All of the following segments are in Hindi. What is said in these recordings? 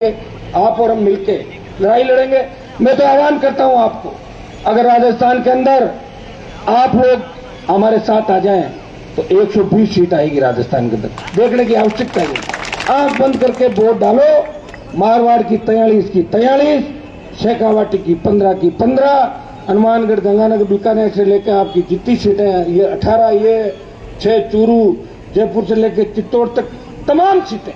आप और हम मिलके लड़ाई लड़ेंगे। मैं तो आह्वान करता हूं आपको, अगर राजस्थान के अंदर आप लोग हमारे साथ आ जाएं तो 120 सीट आएगी राजस्थान के अंदर। देखने की आवश्यकता है। आंख बंद करके वोट डालो। मारवाड़ की 43 की 43, शेखावाटी की 15 की 15, हनुमानगढ़, गंगानगर, बीकानेर से लेकर आपकी जितनी सीटें हैं, ये 18, ये 6 चूरू, जयपुर से लेकर चित्तौड़ तक तमाम सीटें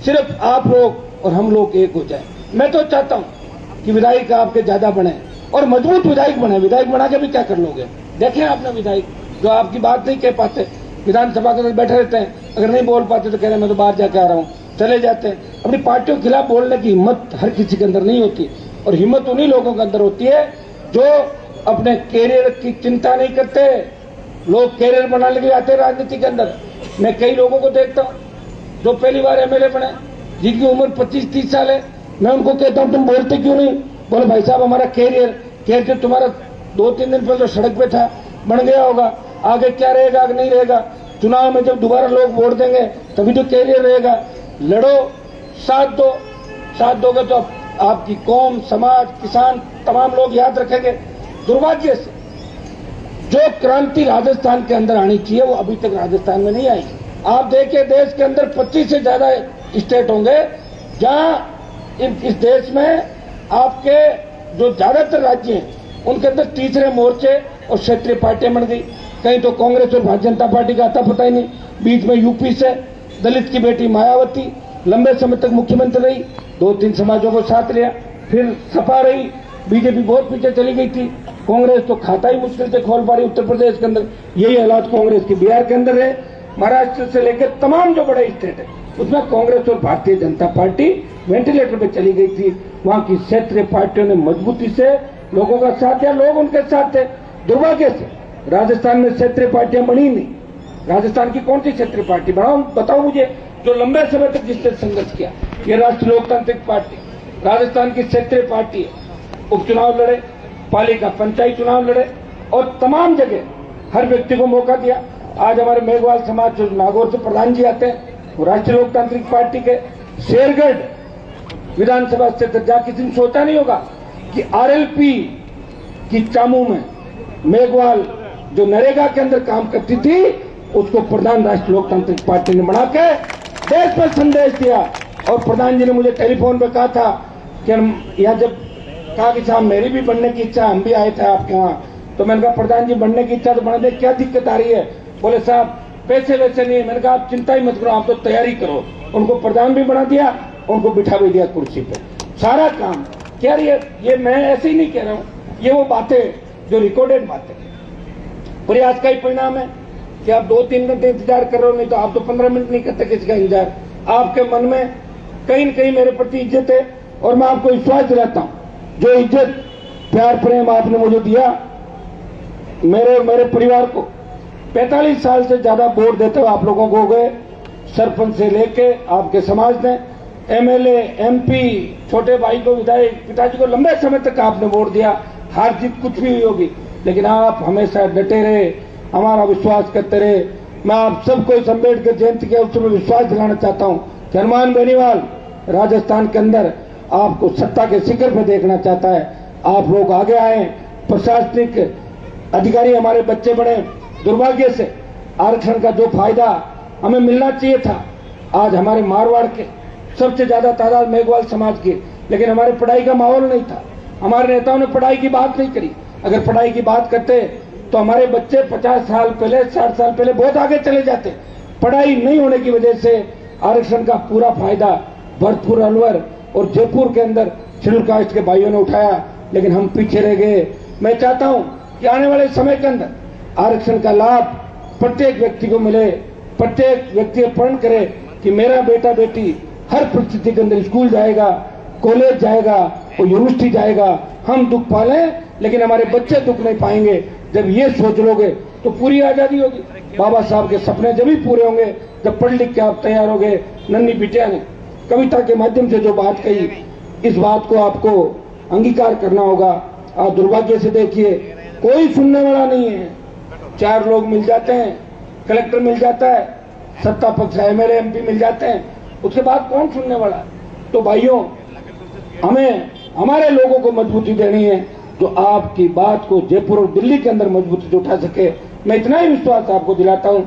सिर्फ आप लोग और हम लोग एक हो जाए। मैं तो चाहता हूं कि विधायक आपके ज्यादा बने और मजबूत विधायक बने। विधायक बना के भी क्या कर लोगे? देखें आपने विधायक जो आपकी बात नहीं कह पाते, विधानसभा के अंदर बैठे रहते हैं, अगर नहीं बोल पाते तो कह रहे मैं तो बाहर जाके आ रहा हूं, चले जाते हैं। अपनी पार्टियों के खिलाफ बोलने की हिम्मत हर किसी के अंदर नहीं होती, और हिम्मत उन्हीं लोगों के अंदर होती है जो अपने कैरियर की चिंता नहीं करते। लोग कैरियर बनाने के लिए आते हैं राजनीति के अंदर। मैं कई लोगों को देखता हूं जो पहली बार एमएलए बने, जिनकी उम्र 25-30 साल है। मैं उनको कहता हूं तुम बोलते क्यों नहीं? बोले भाई साहब हमारा कैरियर तुम्हारा 2-3 दिन पहले तो सड़क पे था, बन गया होगा, आगे क्या रहेगा आगे नहीं रहेगा। चुनाव में जब दोबारा लोग वोट देंगे तभी तो कैरियर रहेगा। लड़ो, साथ दोगे तो आपकी कौम, समाज, किसान, तमाम लोग याद रखेंगे। दुर्भाग्य से जो क्रांति राजस्थान के अंदर आनी चाहिए वो अभी तक राजस्थान में नहीं आई। आप देखिए देश के अंदर 25 से ज्यादा स्टेट होंगे जहां इस देश में आपके जो ज्यादातर राज्य हैं उनके अंदर तीसरे मोर्चे और क्षेत्रीय पार्टियां बन गई। कहीं तो कांग्रेस और भारतीय जनता पार्टी का आता पता ही नहीं। बीच में यूपी से दलित की बेटी मायावती लंबे समय तक मुख्यमंत्री रही, 2-3 समाजों को साथ लिया, फिर सपा रही, बीजेपी बहुत पीछे चली गई थी, कांग्रेस तो खाता ही मुश्किल से खोल पा रही उत्तर प्रदेश के अंदर। यही हालात कांग्रेस की बिहार के अंदर है। महाराष्ट्र से लेकर तमाम जो बड़े स्टेट है उसमें कांग्रेस और भारतीय जनता पार्टी वेंटिलेटर पे चली गई थी। वहां की क्षेत्रीय पार्टियों ने मजबूती से लोगों का साथ दिया, लोग उनके साथ थे। दुर्भाग्य से राजस्थान में क्षेत्रीय पार्टियां बनी नहीं। राजस्थान की कौन सी क्षेत्रीय पार्टी बताओ मुझे, जो लंबे समय तक जिसने संघर्ष किया? ये राष्ट्रीय लोकतांत्रिक पार्टी राजस्थान की क्षेत्रीय पार्टी है। उपचुनाव लड़े, पालिका पंचायत चुनाव लड़े और तमाम जगह हर व्यक्ति को मौका दिया। आज हमारे मेघवाल समाज जो नागौर से प्रधान जी आते हैं वो राष्ट्रीय लोकतांत्रिक पार्टी के। शेरगढ़ विधानसभा क्षेत्र जहां किसी ने सोचा नहीं होगा कि आरएलपी की चामू में मेघवाल जो नरेगा के अंदर काम करती थी उसको प्रधान राष्ट्रीय लोकतांत्रिक पार्टी ने बना के देश में संदेश दिया। और प्रधान जी ने मुझे टेलीफोन पे कहा था कि यहाँ जब कहा कि साहब मेरी भी बनने की इच्छा, हम भी आए थे आपके वहाँ, तो मैंने कहा प्रधान जी बनने की इच्छा तो बना दे, क्या दिक्कत आ रही है? बोले साहब पैसे वैसे नहीं है। मैंने कहा आप चिंता ही मत करो, आप तो तैयारी करो। उनको प्रधान भी बना दिया, उनको बिठा भी दिया कुर्सी पे। सारा काम क्या ये मैं ऐसे ही नहीं कह रहा हूँ, ये वो बातें जो रिकॉर्डेड बातें। प्रयास का ही परिणाम है कि आप 2-3 घंटे इंतजार कर रहे हो, नहीं तो आप तो 15 मिनट नहीं करते किसी का इंतजार। आपके मन में कहीं न कहीं मेरे प्रति इज्जत है और मैं आपको विश्वास दिलाता हूँ जो इज्जत प्यार प्रेम आपने मुझे दिया, मेरे परिवार को 45 साल से ज्यादा वोट देते हुए आप लोगों को हो गए। सरपंच से लेके आपके समाज ने, एमएलए, एमपी, छोटे भाई को विधायक, पिताजी को लंबे समय तक आपने वोट दिया। हार जीत कुछ भी हुई होगी लेकिन आप हमेशा डटे रहे, हमारा विश्वास करते रहे। मैं आप सबको इस अम्बेडकर जयंती के अवसर में विश्वास दिलाना चाहता हूं कि हनुमान बेनीवाल राजस्थान के अंदर आपको सत्ता के शिखर पर देखना चाहता है। आप लोग आगे आए, प्रशासनिक अधिकारी हमारे बच्चे बने। दुर्भाग्य से आरक्षण का जो फायदा हमें मिलना चाहिए था, आज हमारे मारवाड़ के सबसे ज्यादा तादाद मेघवाल समाज की, लेकिन हमारे पढ़ाई का माहौल नहीं था। हमारे नेताओं ने पढ़ाई की बात नहीं करी। अगर पढ़ाई की बात करते तो हमारे बच्चे 50 साल पहले, 60 साल पहले बहुत आगे चले जाते। पढ़ाई नहीं होने की वजह से आरक्षण का पूरा फायदा भरतपुर, अलवर और जयपुर के अंदर शेड्यूल कास्ट के भाइयों ने उठाया, लेकिन हम पीछे रह गए। मैं चाहता हूं कि आने वाले समय के अंदर आरक्षण का लाभ प्रत्येक व्यक्ति को मिले, प्रत्येक व्यक्ति प्रण करे कि मेरा बेटा बेटी हर परिस्थिति के अंदर स्कूल जाएगा, कॉलेज जाएगा और यूनिवर्सिटी जाएगा। हम दुख पालें लेकिन हमारे बच्चे दुख नहीं पाएंगे। जब ये सोच लोगे तो पूरी आजादी होगी। बाबा साहब के सपने जब ही पूरे होंगे जब पढ़ लिख के आप तैयार होगे। नन्ही बिटिया ने कविता के माध्यम से जो बात कही, इस बात को आपको अंगीकार करना होगा। आप दुर्भाग्य से देखिए कोई सुनने वाला नहीं है। 4 लोग मिल जाते हैं, कलेक्टर मिल जाता है, सत्ता पक्ष एमएलए एमपी मिल जाते हैं, उसके बाद कौन सुनने वाला है? तो भाइयों हमें हमारे लोगों को मजबूती देनी है जो आपकी बात को जयपुर और दिल्ली के अंदर मजबूती से उठा सके। मैं इतना ही विश्वास आपको दिलाता हूं,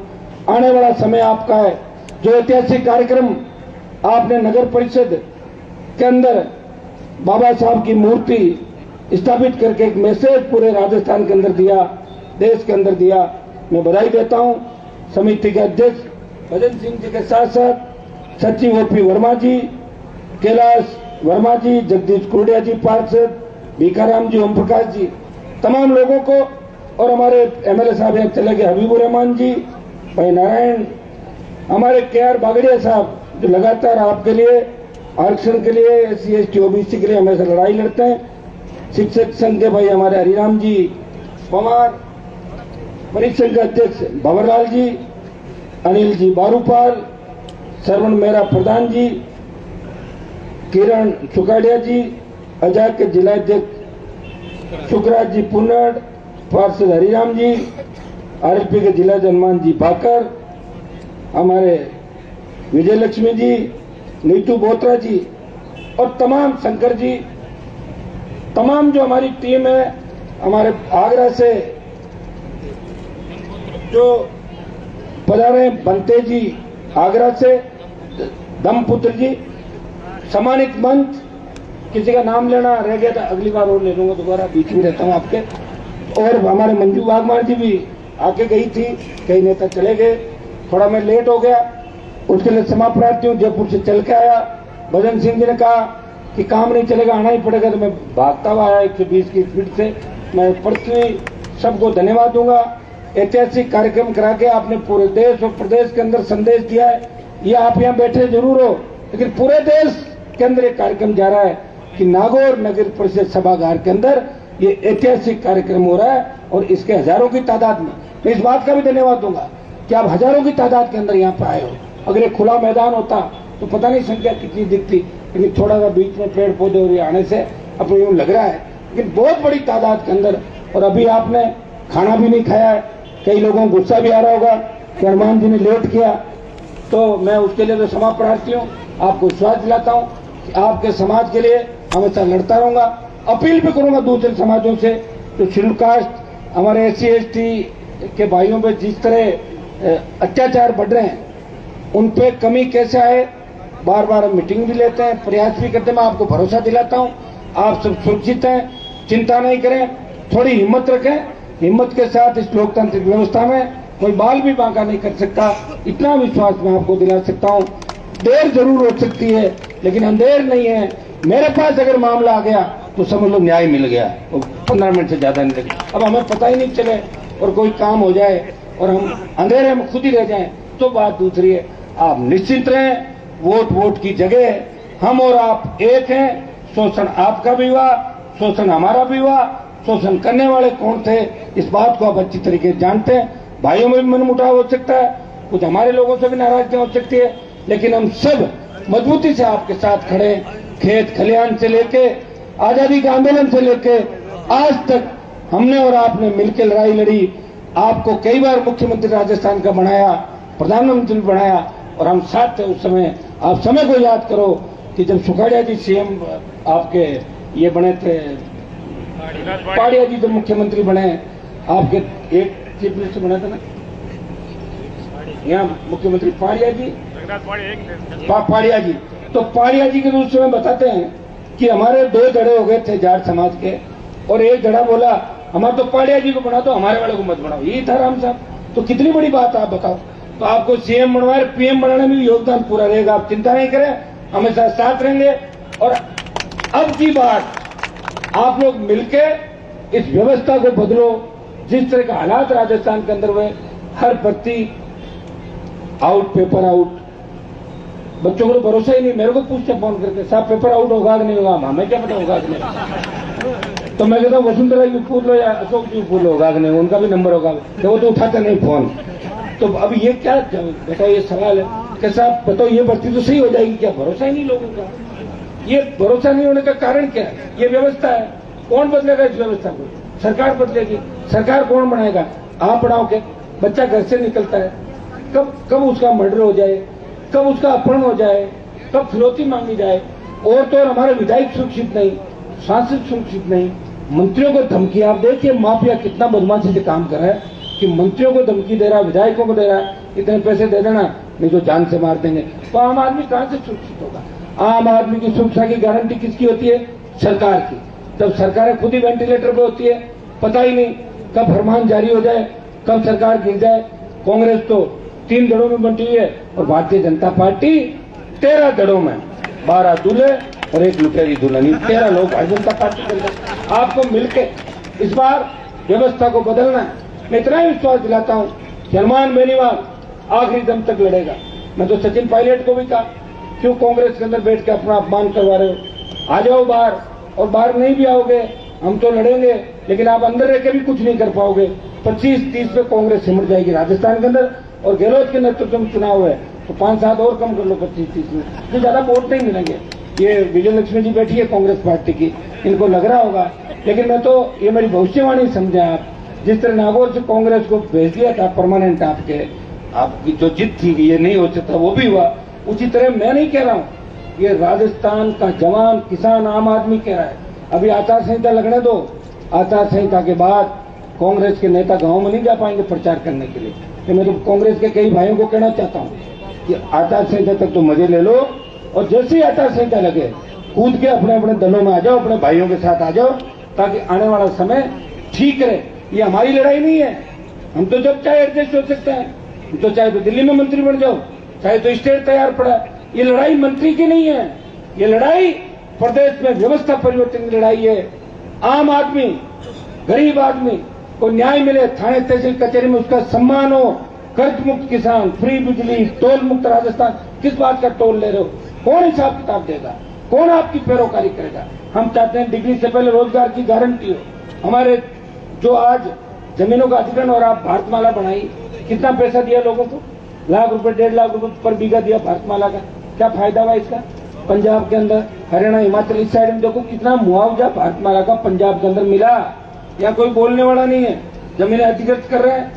आने वाला समय आपका है। जो ऐतिहासिक कार्यक्रम आपने नगर परिषद के अंदर बाबा साहब की मूर्ति स्थापित करके एक मैसेज पूरे राजस्थान के अंदर दिया, देश के अंदर दिया, मैं बधाई देता हूं। समिति के अध्यक्ष भजन सिंह जी के साथ साथ सचिव ओपी वर्मा जी, कैलाश वर्मा जी, जगदीश कुरडिया जी पार्षद, भीखाराम जी, ओम प्रकाश जी, तमाम लोगों को, और हमारे एमएलए साहब यहाँ चले गए हबीबुर रहमान जी, भाई नारायण, हमारे केआर बागड़िया साहब जो लगातार आपके लिए आरक्षण के लिए SC ST OBC के लिए हमेशा लड़ाई लड़ते हैं, शिक्षक संघ के भाई हमारे हरिराम जी पवार, परिसंघ के अध्यक्ष भंवरलाल जी, अनिल जी बारूपाल, श्रवण मेहरा प्रधान जी, किरण सुकाड़िया जी, अजाक के जिलाध्यक्ष सुखराज जी पुन्नड़, पार्षद हरिराम जी, RLP के जिला हनुमान जी भाकर, हमारे विजय लक्ष्मी जी, नीतू बोत्रा जी और तमाम शंकर जी, तमाम जो हमारी टीम है, हमारे आगरा से जो पधारे बनते जी, आगरा से दमपुत्र जी, सम्मानित मंच, किसी का नाम लेना रह गया था अगली बार और ले लूंगा, दोबारा बीच में रहता हूं आपके, और हमारे मंजू वाघमार जी भी आके गई थी, कई नेता चले गए, थोड़ा मैं लेट हो गया, उसके लिए क्षमा प्रार्थी हूँ। जयपुर से चल के आया, भजन सिंह जी ने कहा कि काम नहीं चलेगा, आना ही पड़ेगा, तो मैं भागता हुआ आया 120 की स्पीड से। मैं पृथ्वी सबको धन्यवाद दूंगा। ऐतिहासिक कार्यक्रम करा के आपने पूरे देश और प्रदेश के अंदर संदेश दिया है। ये आप यहाँ बैठे जरूर हो, लेकिन पूरे देश के अंदर एक कार्यक्रम जा रहा है कि नागौर नगर परिषद सभागार के अंदर ये ऐतिहासिक कार्यक्रम हो रहा है, और इसके हजारों की तादाद में मैं इस बात का भी धन्यवाद दूंगा कि आप हजारों की तादाद के अंदर यहाँ पे आए हो। अगर एक खुला मैदान होता तो पता नहीं संख्या कितनी दिखती, लेकिन थोड़ा सा बीच में पेड़ पौधे और आने से अब यूं लग रहा है, लेकिन बहुत बड़ी तादाद के अंदर। और अभी आपने खाना भी नहीं खाया है, कई लोगों को गुस्सा भी आ रहा होगा कि हनुमान जी ने लेट किया, तो मैं उसके लिए तो क्षमा प्रार्थी हूँ। आपको विश्वास दिलाता हूँ कि आपके समाज के लिए हमेशा लड़ता रहूंगा। अपील भी करूंगा दूसरे समाजों से, जो शेड्यूल कास्ट हमारे SC ST के भाइयों पे जिस तरह अत्याचार बढ़ रहे हैं, उन पे कमी कैसे आए, बार बार हम मीटिंग भी लेते हैं, प्रयास भी करते हैं। मैं आपको भरोसा दिलाता हूँ आप सब सुरक्षित हैं, चिंता नहीं करें, थोड़ी हिम्मत रखें। हिम्मत के साथ इस लोकतांत्रिक व्यवस्था में कोई बाल भी बांका नहीं कर सकता, इतना विश्वास मैं आपको दिला सकता हूँ। देर जरूर हो सकती है, लेकिन अंधेर नहीं है। मेरे पास अगर मामला आ गया तो समझ लो न्याय मिल गया, 15 मिनट से ज्यादा नहीं लगे। अब हमें पता ही नहीं चले और कोई काम हो जाए और हम अंधेरे में खुद ही रह जाएं तो बात दूसरी है। आप निश्चिंत रहें, वोट की जगह है, हम और आप एक हैं। शोषण आपका भी हुआ, शोषण हमारा भी हुआ, शोषण करने वाले कौन थे इस बात को आप अच्छी तरीके से जानते हैं। भाइयों में भी मनमुटाव हो सकता है, कुछ हमारे लोगों से भी नाराजगी हो सकती है, लेकिन हम सब मजबूती से आपके साथ खड़े। खेत खलिहान से लेके आजादी के आंदोलन से लेके आज तक हमने और आपने मिलकर लड़ाई लड़ी। आपको कई बार मुख्यमंत्री राजस्थान का बनाया, प्रधानमंत्री बनाया, और हम साथ थे उस समय। आप समय को याद करो कि जब सुखाड़िया जी CM आपके ये बने थे, पाड़िया जी जब मुख्यमंत्री बने, आपके एक चीफ मिनिस्टर बना था ना यहाँ मुख्यमंत्री पाड़िया जी, पाड़िया जी। तो पाड़िया जी के उस समय बताते हैं कि हमारे 2 धड़े हो गए थे जाट समाज के, और एक धड़ा बोला हमारे तो पाड़िया जी को बना दो, हमारे वाले को मत बनाओ। यही था राम साहब। तो कितनी बड़ी बात आप बताओ। तो आपको CM बनवाए, PM बनाने में भी योगदान पूरा रहेगा, आप चिंता नहीं करें, हमेशा साथ रहेंगे। और अब की बात आप लोग मिलकर इस व्यवस्था को बदलो। जिस तरह के हालात राजस्थान के अंदर हुए, हर व्यक्ति आउट पेपर आउट, बच्चों को तो भरोसा ही नहीं। मेरे को पूछते फोन करके, साहब पेपर आउट होगा कि नहीं होगा, हमें क्या पता होगा कि नहीं। तो मैं कहता हूँ वसुंधरा जी पूछ लो या अशोक जी पूछ लो, होगा कि नहीं, उनका भी नंबर होगा, तो वो तो उठाते नहीं फोन। तो अब ये क्या बताओ, ये सवाल है कि साहब बताओ ये भर्ती तो सही हो जाएगी क्या? भरोसा ही नहीं लोगों का। ये भरोसा नहीं होने का कारण क्या है? ये व्यवस्था है, कौन बदलेगा इस व्यवस्था को? सरकार बदलेगी। सरकार कौन बनाएगा? आप बनाओगे। बच्चा घर से निकलता है, कब उसका मर्डर हो जाए, कब उसका अपहरण हो जाए, कब फिरौती मांगी जाए, और तो और हमारे विधायक सुरक्षित नहीं, सांसद सुरक्षित नहीं, मंत्रियों को धमकी। आप देखिए माफिया कितना बदमाशी से काम कर रहा है कि मंत्रियों को धमकी दे रहा है, विधायकों को दे रहा है, इतने पैसे दे देना नहीं तो जान से मार देंगे। तो आम आदमी कहां से सुरक्षित होगा? आम आदमी की सुरक्षा की गारंटी किसकी होती है? सरकार की। जब सरकारें खुद ही वेंटिलेटर पे होती है, पता ही नहीं कब फरमान जारी हो जाए, कब सरकार गिर जाए। कांग्रेस तो 3 दड़ों में बंटी है और भारतीय जनता पार्टी 13 दड़ों में, 12 दूल्हे और 1 लुटेरी दुल्हनी, 13 लोग भारतीय जनता पार्टी के अंदर। आपको मिलकर इस बार व्यवस्था को बदलना है। मैं इतना ही विश्वास दिलाता हूं कि हनुमान बेनीवाल आखिरी दम तक लड़ेगा। मैं तो सचिन पायलट को भी कहा, क्यों कांग्रेस के अंदर बैठ के अपना अपमान करवा रहे हो? आ जाओ बाहर, और बाहर नहीं भी आओगे हम तो लड़ेंगे, लेकिन आप अंदर रह के भी कुछ नहीं कर पाओगे। 25-30 पे कांग्रेस सिमट जाएगी राजस्थान के अंदर, और गहलोत के नेतृत्व में चुनाव है तो 5-7 और कम कर लो 25-30 में, तो ज्यादा वोट नहीं मिलेंगे। ये विजय लक्ष्मी जी बैठी है कांग्रेस पार्टी की, इनको लग रहा होगा, लेकिन मैं तो ये मेरी भविष्यवाणी समझे आप। जिस तरह नागौर से कांग्रेस को भेज दिया था परमानेंट, आपकी जो जिद थी कि ये नहीं हो सकता वो भी हुआ, उसी तरह मैं नहीं कह रहा हूं, ये राजस्थान का जवान किसान आम आदमी कह रहा है। अभी आचार संहिता लगने दो, आचार संहिता के बाद कांग्रेस के नेता गांव में नहीं जा पाएंगे प्रचार करने के लिए। तो मैं तो कांग्रेस के कई भाइयों को कहना चाहता हूं कि आचार संहिता तक तो मजे ले लो, और जैसे ही आचार संहिता लगे कूद के अपने अपने दलों में आ जाओ, अपने भाइयों के साथ आ जाओ, ताकि आने वाला समय ठीक रहे। ये हमारी लड़ाई नहीं है, हम तो जब चाहे एडजस्ट हो सकते हैं, तो चाहे तो दिल्ली में मंत्री बन जाओ, चाहे तो स्टेट तैयार पड़ा। ये लड़ाई मंत्री की नहीं है, ये लड़ाई प्रदेश में व्यवस्था परिवर्तन की लड़ाई है। आम आदमी, गरीब आदमी को न्याय मिले, थाने तहसील कचहरी में उसका सम्मान हो, कर्ज मुक्त किसान, फ्री बिजली, टोल मुक्त राजस्थान। किस बात का टोल ले रहे हो? कौन हिसाब किताब देगा? कौन आपकी पैरोकारी करेगा? हम चाहते हैं डिग्री से पहले रोजगार की गारंटी हो। हमारे जो आज जमीनों का अधिग्रहण और आप भारतमाला बनाई, कितना पैसा दिया लोगों को? लाख रुपए, 1.5 लाख रुपए पर बीघा दिया भारतमाला का। क्या फायदा हुआ इसका? पंजाब के अंदर, हरियाणा, हिमाचल इस साइड में देखो कितना मुआवजा भारतमाला का पंजाब के अंदर मिला। यहाँ कोई बोलने वाला नहीं है। जमीनें अधिग्रहित कर रहे हैं,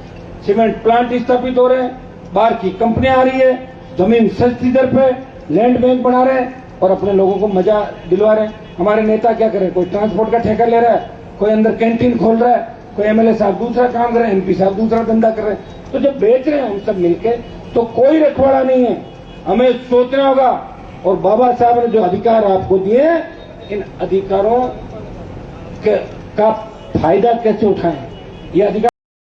सीमेंट प्लांट स्थापित हो रहे हैं, बाहर की कंपनियां आ रही है, जमीन सस्ती दर पे लैंड बैंक बना रहे हैं और अपने लोगों को मजा दिलवा रहे हैं। हमारे नेता क्या करे? कोई ट्रांसपोर्ट का ठेका ले रहा है, कोई अंदर कैंटीन खोल रहा है, कोई एमएलए साहब दूसरा काम कर रहे हैं, एमपी साहब दूसरा धंधा कर रहे हैं। तो जब बेच रहे हैं हम सब मिलके, तो कोई रखवाड़ा नहीं है। हमें सोचना होगा, और बाबा साहब ने जो अधिकार आपको दिए, इन अधिकारों का फायदा कैसे उठाएं, ये अधिकार